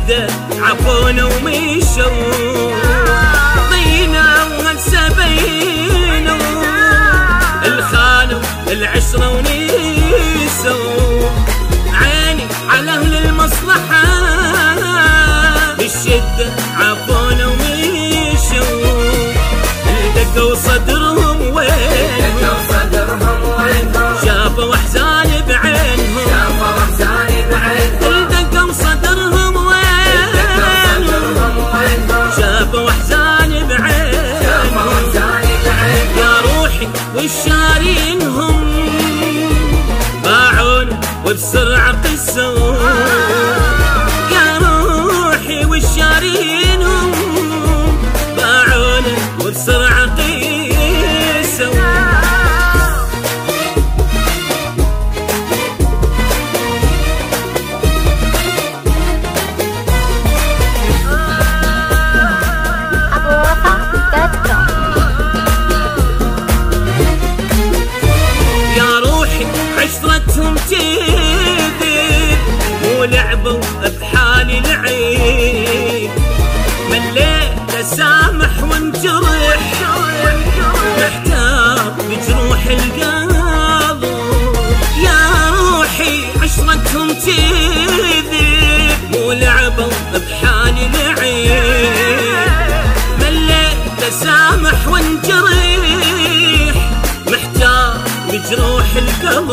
بالشدة عفونا ومشوا، ضينا وهسه بينوا الخانوا العشرة ونسوا. عيني على أهل المصلحة بالشدة عفونا ومشوا، دقوا صدرهم وينهم شافوا أحزان بعينهم، دقوا صدرهم وينهم شافوا أحزان بعينهم. يا روحي والشارينهم باعونا وبسرعة قسوا، يا روحي والشارينهم باعونا وبسرعة قسوا. عشرتهم كذب ولعبوا بحالي العيب، مليت اسامح وانجرح محتار بجروح القلب. يا روحي عشرتهم كذب ولعبوا بحالي العيب، مليت اسامح وانجرح محتار بجروح القلب.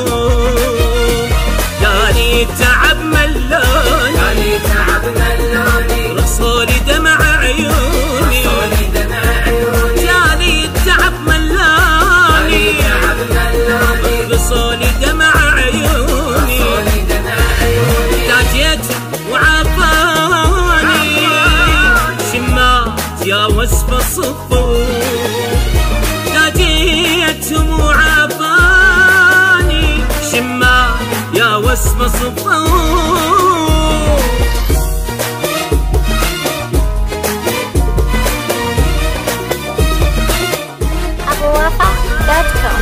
يالي تعب ملوني رصولي دمع عيوني، يالي تعب ملوني رصولي دمع عيوني. ناجيت وعافاني شمات يا وصف الصفوف، ناجيتهم وعافاني شمات يا وصف الصفوف. abuwafa.com.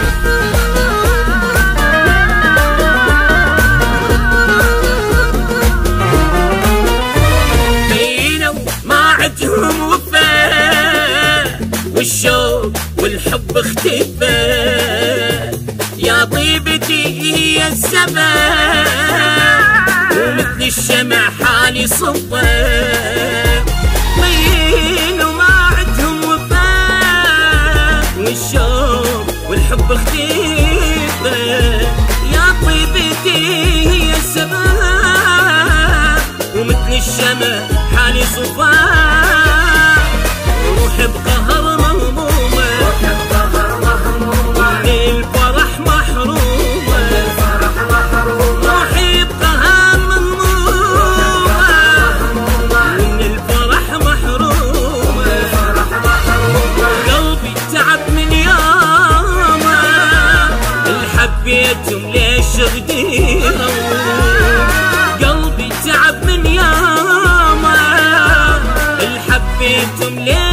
بينوا ما عدهم وفاء والشوق والحب اختفى، يا طيبتي هي السبب ومثل الشمع حالي صفى. بينوا ما عدهم وفاء والشوق والحب اختفى، يا طيبتي هي السبب ومثل الشمع حالي صفى. روحي بقهر مهمومة من الفرح محرومة، روحي بقهر مهمومة من الفرح محرومة. قلبي تعب من يومه الحبيتهم ليش غديروا، قلبي تعب من يومه الحبيتهم ليش